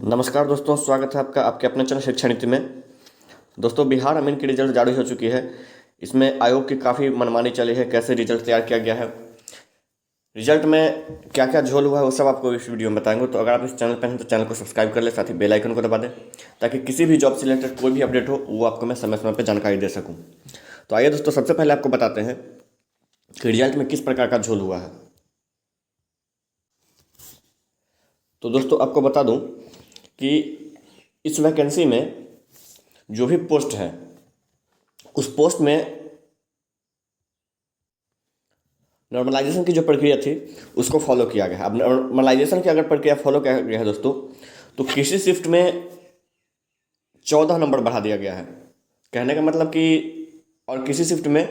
नमस्कार दोस्तों, स्वागत है आपका आपके अपने चैनल शिक्षा नीति में। दोस्तों, बिहार अमीन की रिजल्ट जारी हो चुकी है। इसमें आयोग की काफ़ी मनमानी चली है, कैसे रिजल्ट तैयार किया गया है, रिजल्ट में क्या क्या झोल हुआ है, वो सब आपको इस वीडियो में बताएंगे। तो अगर आप इस चैनल पर हैं तो चैनल को सब्सक्राइब कर ले, साथ ही बेल आइकन को दबा दें, ताकि किसी भी जॉब से रिलेटेड कोई भी अपडेट हो वो आपको मैं समय समय पर जानकारी दे सकूँ। तो आइए दोस्तों, सबसे पहले आपको बताते हैं कि रिजल्ट में किस प्रकार का झोल हुआ है। तो दोस्तों, आपको बता दूं कि इस वैकेंसी में जो भी पोस्ट है उस पोस्ट में नॉर्मलाइजेशन की जो प्रक्रिया थी उसको फॉलो किया गया है। अब नॉर्मलाइजेशन की अगर प्रक्रिया फॉलो किया गया है दोस्तों, तो किसी शिफ्ट में 14 नंबर बढ़ा दिया गया है। कहने का मतलब कि और किसी शिफ्ट में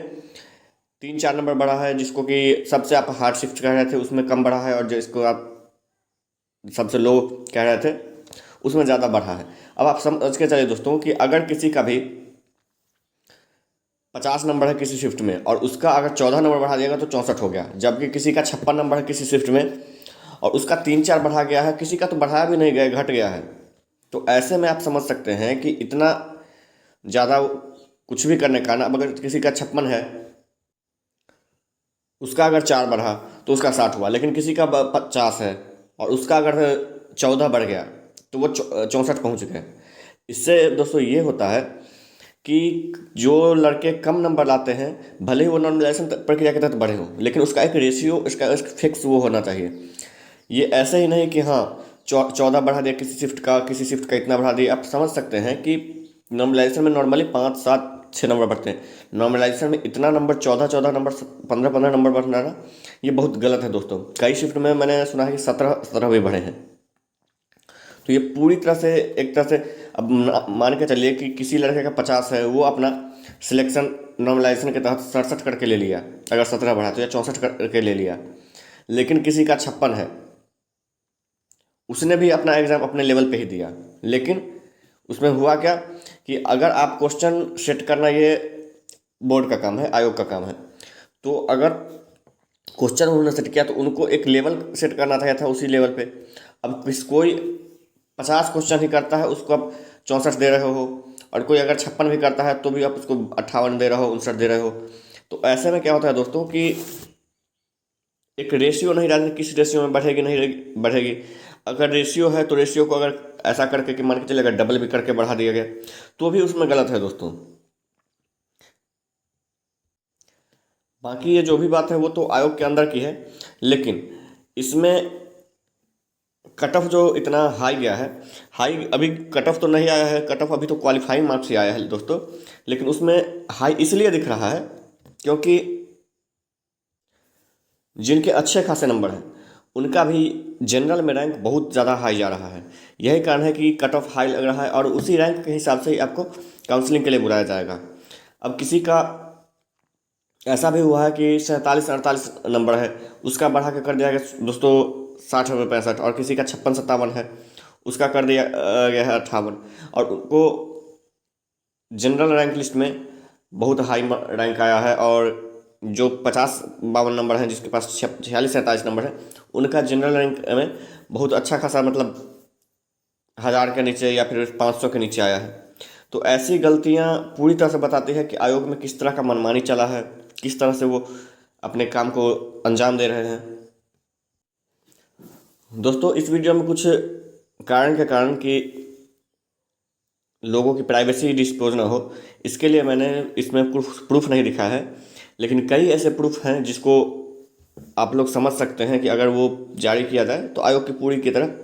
3-4 नंबर बढ़ा है, जिसको कि सबसे आप हार्ड शिफ्ट कह रहे थे उसमें कम बढ़ा है, और जिसको आप सबसे लो कह रहे थे उसमें ज़्यादा बढ़ा है। अब आप समझ के चलिए दोस्तों कि अगर किसी का भी 50 नंबर है किसी शिफ्ट में और उसका अगर 14 नंबर बढ़ा दिएगा तो 64 हो गया, जबकि किसी का 56 नंबर है किसी शिफ्ट में और उसका 3-4 बढ़ा गया है, किसी का तो बढ़ाया भी नहीं गया, घट गया है। तो ऐसे में आप समझ सकते हैं कि इतना ज़्यादा कुछ भी करने का ना। अब अगर किसी का 56 है, उसका अगर 4 बढ़ा तो उसका 60 हुआ, लेकिन किसी का 50 है और उसका अगर 14 बढ़ गया तो वो 64 पहुँच गए। इससे दोस्तों ये होता है कि जो लड़के कम नंबर लाते हैं, भले ही वो नॉर्मलाइजेशन प्रक्रिया के तहत बढ़े हों, लेकिन उसका एक रेशियो, इसका एक फिक्स वो होना चाहिए। ये ऐसे ही नहीं कि हाँ 14 बढ़ा दिया किसी शिफ्ट का इतना बढ़ा दिया। आप समझ सकते हैं कि नॉर्मलाइजेशन में नॉर्मली 5-7-6 नंबर बढ़ते हैं, नॉर्मलाइजेशन में इतना नंबर 14 नंबर 15 नंबर बढ़ना ना, ये बहुत गलत है दोस्तों। कई शिफ्ट में मैंने सुना है कि 17 भी बढ़े हैं। तो ये पूरी तरह से एक तरह से, अब मान के चलिए कि किसी लड़के का 50 है, वो अपना सिलेक्शन नॉर्मलाइजेशन के तहत 67 करके ले लिया, अगर 17 बढ़ा तो, या 64 करके ले लिया, लेकिन किसी का 56 है, उसने भी अपना एग्ज़ाम अपने लेवल पे ही दिया। लेकिन उसमें हुआ क्या कि अगर आप क्वेश्चन सेट करना, ये बोर्ड का काम है, आयोग का काम है, तो अगर क्वेश्चन उन्होंने सेट किया तो उनको एक लेवल सेट करना था उसी लेवल पे। अब कोई 50 क्वेश्चन ही करता है, उसको आप 64 दे रहे हो, और कोई अगर 56 भी करता है तो भी आप उसको 58 दे रहे हो, 59 दे रहे हो। तो ऐसे में क्या होता है दोस्तों कि एक रेशियो नहीं रहती, किस रेशियो में बढ़ेगी नहीं बढ़ेगी। अगर रेशियो है तो रेशियो को अगर ऐसा करके कि मान के चलिए अगर डबल भी करके बढ़ा दिया गया तो भी उसमें गलत है दोस्तों। बाकी ये जो भी बात है वो तो आयोग के अंदर की है, लेकिन इसमें कट ऑफ जो इतना हाई गया है, हाई अभी कट ऑफ तो नहीं आया है, कट ऑफ अभी तो क्वालिफाइंग मार्क्स ही आया है दोस्तों, लेकिन उसमें हाई इसलिए दिख रहा है क्योंकि जिनके अच्छे खासे नंबर हैं उनका भी जनरल में रैंक बहुत ज़्यादा हाई जा रहा है। यही कारण है कि कट ऑफ हाई लग रहा है, और उसी रैंक के हिसाब से ही आपको काउंसलिंग के लिए बुलाया जाएगा। अब किसी का ऐसा भी हुआ है कि 47-48 नंबर है, उसका बढ़ा के कर दिया गया दोस्तों 60-65, और किसी का 56-57 है, उसका कर दिया गया है 58, और उनको जनरल रैंक लिस्ट में बहुत हाई रैंक आया है। और जो 50-52 नंबर हैं, जिसके पास 46-47 नंबर है, उनका जनरल रैंक में बहुत अच्छा खासा, मतलब 1000 के नीचे या फिर 500 के नीचे आया है। तो ऐसी गलतियां पूरी तरह से बताती है कि आयोग में किस तरह का मनमानी चला है, किस तरह से वो अपने काम को अंजाम दे रहे हैं। दोस्तों, इस वीडियो में कुछ कारण के कारण कि लोगों की प्राइवेसी डिस्क्लोज ना हो, इसके लिए मैंने इसमें प्रूफ नहीं दिखा है, लेकिन कई ऐसे प्रूफ हैं जिसको आप लोग समझ सकते हैं कि अगर वो जारी किया जाए तो आयोग की पूरी की तरह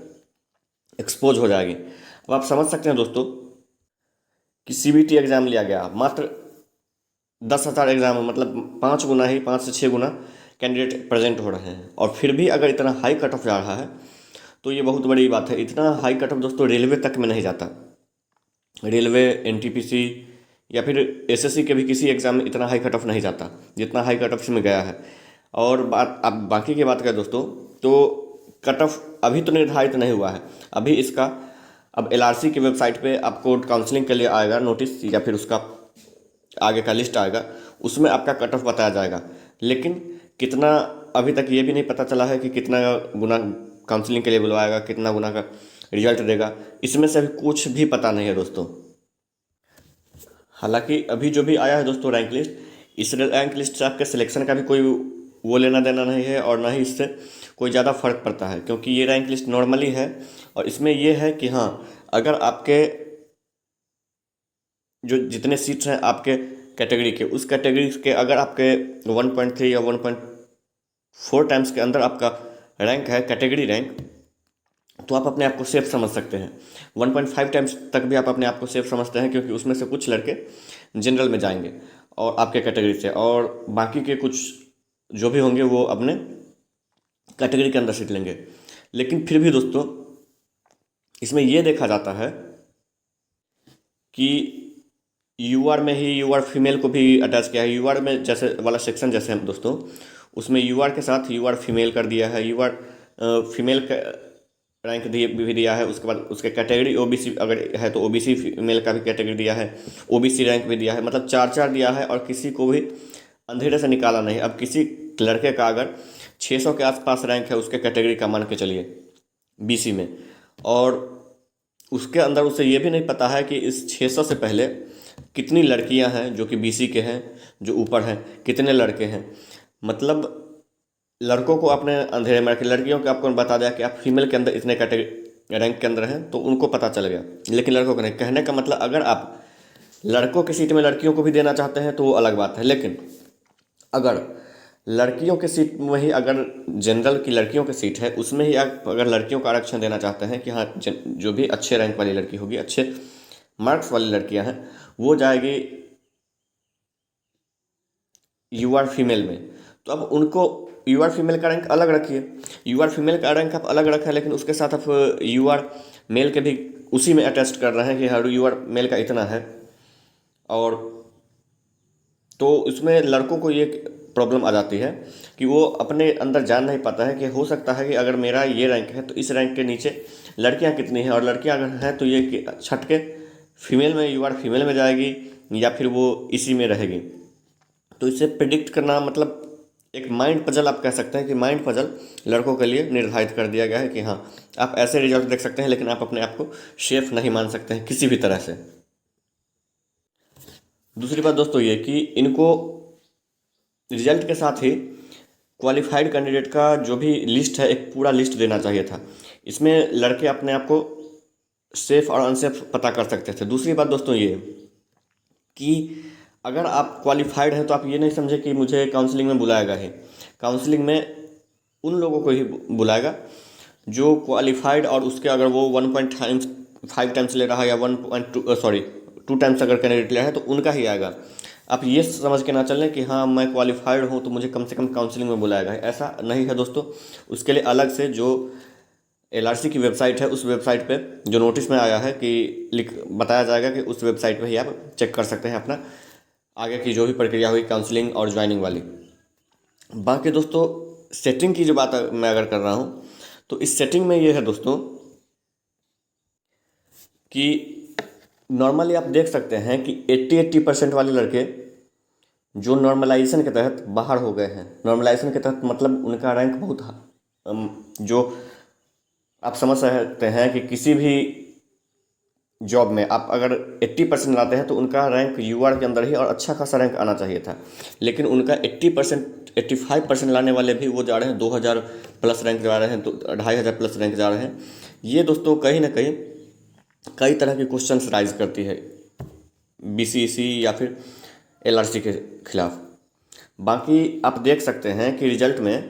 एक्सपोज हो जाएगी। अब आप समझ सकते हैं दोस्तों कि सीबीटी एग्ज़ाम लिया गया, मात्र 10,000 एग्ज़ाम है, मतलब 5 गुना ही, 5 से 6 गुना कैंडिडेट प्रेजेंट हो रहे हैं, और फिर भी अगर इतना हाई कट ऑफ जा रहा है तो ये बहुत बड़ी बात है। इतना हाई कट ऑफ दोस्तों रेलवे तक में नहीं जाता। रेलवे, एनटीपीसी या फिर एसएससी के भी किसी एग्ज़ाम में इतना हाई कट ऑफ नहीं जाता जितना हाई कट ऑफ इसमें गया है। और बात अब बाकी की बात करें दोस्तों, तो कट ऑफ अभी तो निर्धारित नहीं हुआ है। अभी इसका अब एलआरसी की वेबसाइट पे आपको काउंसलिंग के लिए आएगा नोटिस, या फिर उसका आगे का लिस्ट आएगा, उसमें आपका कट ऑफ बताया जाएगा। लेकिन कितना, अभी तक ये भी नहीं पता चला है कि कितना गुना काउंसलिंग के लिए बुलवाएगा, कितना गुना का रिजल्ट देगा, इसमें से अभी कुछ भी पता नहीं है दोस्तों। हालांकि अभी जो भी आया है दोस्तों रैंक लिस्ट, इस रैंक लिस्ट से आपके सिलेक्शन का भी कोई वो लेना देना नहीं है, और ना ही इससे कोई ज़्यादा फर्क पड़ता है, क्योंकि ये रैंक लिस्ट नॉर्मली है। और इसमें ये है कि हाँ, अगर आपके जो जितने सीट्स हैं आपके कैटेगरी के, उस कैटेगरी के अगर आपके 1.3 या 1.4 टाइम्स के अंदर आपका रैंक है, कैटेगरी रैंक, तो आप अपने आप को सेफ समझ सकते हैं। 1.5 टाइम्स तक भी आप अपने आप को सेफ समझते हैं, क्योंकि उसमें से कुछ लड़के जनरल में जाएंगे और आपके कैटेगरी से, और बाकी के कुछ जो भी होंगे वो अपने कैटेगरी के अंदर सीट लेंगे। लेकिन फिर भी दोस्तों इसमें ये देखा जाता है कि यूआर में ही यूआर फीमेल को भी अटैच किया है। यूआर में जैसे वाला सेक्शन जैसे हम दोस्तों, उसमें यूआर के साथ यूआर फीमेल कर दिया है, यूआर फीमेल का रैंक भी दिया है। उसके बाद उसके कैटेगरी ओबीसी अगर है तो ओबीसी फीमेल का भी कैटेगरी दिया है, ओबीसी रैंक भी दिया है, मतलब 4-4 दिया है, और किसी को भी अंधेरे से निकाला नहीं। अब किसी लड़के का अगर 600 के आसपास रैंक है उसके कैटेगरी का, मान के चलिए बीसी में, और उसके अंदर उसे ये भी नहीं पता है कि इस 600 से पहले कितनी लड़कियां हैं जो कि बीसी के हैं, जो ऊपर हैं, कितने लड़के हैं। मतलब लड़कों को आपने अंधेरे में रखे, लड़कियों को आपको बता दिया कि आप फीमेल के अंदर इतने कैटेगरी रैंक के अंदर हैं, तो उनको पता चल गया, लेकिन लड़कों को नहीं। कहने का मतलब, अगर आप लड़कों की सीट में लड़कियों को भी देना चाहते हैं तो वो अलग बात है, लेकिन अगर लड़कियों की सीट में ही, अगर जनरल की लड़कियों की सीट है उसमें ही आप अगर लड़कियों का आरक्षण देना चाहते हैं कि हाँ जो भी अच्छे रैंक वाली लड़की होगी, अच्छे मार्क्स वाली लड़कियां हैं, वो जाएगी यूआर फीमेल में, तो अब उनको यूआर फीमेल का रैंक अलग रखिए। यूआर फीमेल का रैंक आप अलग रखा, लेकिन उसके साथ आप यूआर मेल के भी उसी में अटैच कर रहे हैं कि हाँ यूआर मेल का इतना है। और तो इसमें लड़कों को ये प्रॉब्लम आ जाती है कि वो अपने अंदर जान नहीं पाता है कि हो सकता है कि अगर मेरा ये रैंक है तो इस रैंक के नीचे लड़कियां कितनी हैं, और लड़कियां अगर हैं तो ये छट के फीमेल में, यूआर फीमेल में जाएगी या फिर वो इसी में रहेगी। तो इसे प्रिडिक्ट करना, मतलब एक माइंड पजल आप कह सकते हैं कि माइंड पजल लड़कों के लिए निर्धारित कर दिया गया है कि हाँ आप ऐसे रिजल्ट देख सकते हैं, लेकिन आप अपने आप को सेफ नहीं मान सकते हैं किसी भी तरह से। दूसरी बात दोस्तों ये कि इनको रिजल्ट के साथ ही क्वालिफाइड कैंडिडेट का जो भी लिस्ट है, एक पूरा लिस्ट देना चाहिए था। इसमें लड़के अपने आप को सेफ और अनसेफ पता कर सकते थे। दूसरी बात दोस्तों ये कि अगर आप क्वालिफाइड हैं तो आप ये नहीं समझे कि मुझे काउंसलिंग में बुलाएगा ही। काउंसलिंग में उन लोगों को ही बुलाएगा जो क्वालिफाइड, और उसके अगर वो 1.5 टाइम्स ले रहा है या 2 टाइम्स अगर कैंडिडेट ले रहा है तो उनका ही आएगा। आप ये समझ के ना चलें कि हाँ मैं क्वालिफाइड हूँ तो मुझे कम से कम काउंसलिंग में बुलाएगा, ऐसा नहीं है दोस्तों। उसके लिए अलग से जो एलआरसी की वेबसाइट है, उस वेबसाइट पे जो नोटिस में आया है कि बताया जाएगा कि उस वेबसाइट पे ही आप चेक कर सकते हैं अपना आगे की जो भी प्रक्रिया हुई काउंसलिंग और ज्वाइनिंग वाली। बाकी दोस्तों सेटिंग की जो बात मैं अगर कर रहा हूँ, तो इस सेटिंग में ये है दोस्तों कि नॉर्मली आप देख सकते हैं कि 80% वाले लड़के जो नॉर्मलाइजेशन के तहत बाहर हो गए हैं। नॉर्मलाइजेशन के तहत मतलब उनका रैंक बहुत जो आप समझ सकते हैं कि किसी भी जॉब में आप अगर 80% लाते हैं तो उनका रैंक यूआर के अंदर ही और अच्छा खासा रैंक आना चाहिए था। लेकिन उनका 80%, 85% लाने वाले भी वो जा रहे हैं 2000 प्लस रैंक जा रहे हैं, तो 2500 प्लस रैंक जा रहे हैं। ये दोस्तों कहीं ना कहीं कई तरह के क्वेश्चंस राइज करती है बीसीसी या फिर एलआरसी के खिलाफ। बाकी आप देख सकते हैं कि रिजल्ट में,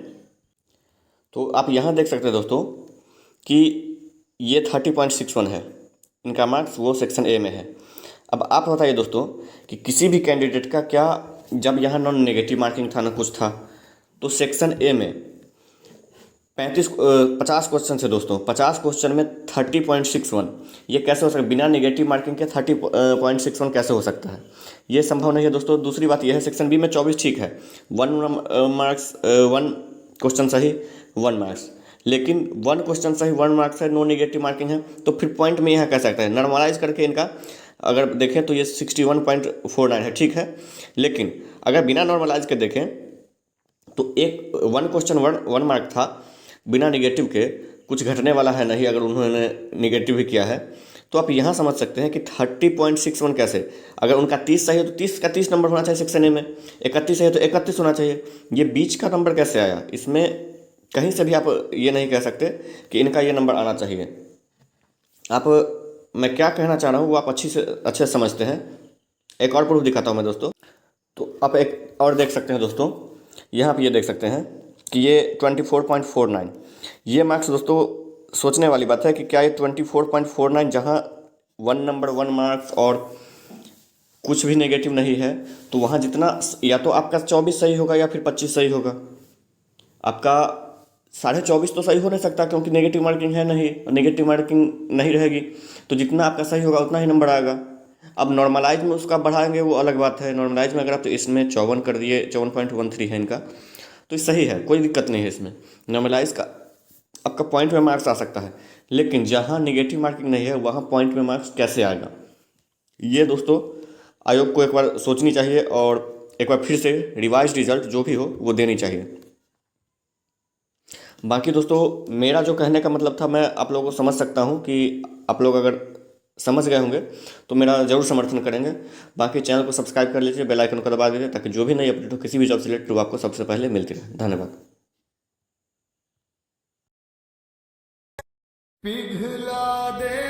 तो आप यहाँ देख सकते हैं दोस्तों कि ये 30.61 है इनका मार्क्स, वो सेक्शन ए में है। अब आप बताइए दोस्तों कि किसी भी कैंडिडेट का क्या, जब यहाँ नॉन नेगेटिव मार्किंग था ना कुछ था, तो सेक्शन ए में 50 क्वेश्चन है दोस्तों, 50 क्वेश्चन में 30.61 ये कैसे हो सकता है? बिना नेगेटिव मार्किंग के 30.61 कैसे हो सकता है? ये संभव नहीं है दोस्तों। दूसरी बात यह है सेक्शन बी में 24 ठीक है, 1 क्वेश्चन सही 1 मार्क्स, लेकिन 1 क्वेश्चन सही 1 मार्क्स है, नो नेगेटिव मार्किंग है, तो फिर पॉइंट में यह कह सकते हैं नॉर्मलाइज करके इनका अगर देखें तो ये 61.49 है, ठीक है। लेकिन अगर बिना नॉर्मलाइज के देखें तो 1 क्वेश्चन 1 मार्क था बिना नेगेटिव के, कुछ घटने वाला है नहीं अगर उन्होंने निगेटिव भी किया है। तो आप यहाँ समझ सकते हैं कि 30.61 कैसे, अगर उनका 30 सही है तो 30 का 30 नंबर होना चाहिए सेक्शन ए में, 31 है तो 31 होना चाहिए। ये बीच का नंबर कैसे आया, इसमें कहीं से भी आप ये नहीं कह सकते कि इनका ये नंबर आना चाहिए। आप, मैं क्या कहना चाह रहा हूँ वो आप अच्छे से समझते हैं। एक और प्रूफ दिखाता हूँ मैं दोस्तों। तो आप एक और देख सकते हैं दोस्तों, यहाँ पे ये देख सकते हैं कि ये 24.49, ये मार्क्स दोस्तों सोचने वाली बात है कि क्या ये 24.49 जहाँ 1 नंबर 1 मार्क्स और कुछ भी नेगेटिव नहीं है, तो वहाँ जितना या तो आपका 24 सही होगा या फिर 25 सही होगा। आपका 24.5 तो सही हो नहीं सकता क्योंकि नेगेटिव मार्किंग है नहीं, नेगेटिव मार्किंग नहीं रहेगी, तो जितना आपका सही होगा उतना ही नंबर आएगा। अब नॉर्मलाइज में उसका बढ़ाएंगे वो अलग बात है। नॉर्मलाइज में अगर आप तो इसमें 54 कर दिए, 54.13 है इनका, तो ये सही है, कोई दिक्कत नहीं है इसमें। नॉर्मलाइज का आपका पॉइंट में मार्क्स आ सकता है, लेकिन जहाँ निगेटिव मार्किंग नहीं है वहाँ पॉइंट में मार्क्स कैसे आएगा, ये दोस्तों आयोग को एक बार सोचनी चाहिए और एक बार फिर से रिवाइज रिजल्ट जो भी हो वो देनी चाहिए। बाकी दोस्तों मेरा जो कहने का मतलब था, मैं आप लोगों को समझ सकता हूँ कि आप लोग अगर समझ गए होंगे तो मेरा ज़रूर समर्थन करेंगे। बाकी चैनल को सब्सक्राइब कर लीजिए, बेल आइकन को दबा दीजिए ताकि जो भी नई अपडेट हो किसी भी जॉब से रिलेटेड वो आपको सबसे पहले मिलती रहे। धन्यवाद। पिघला दे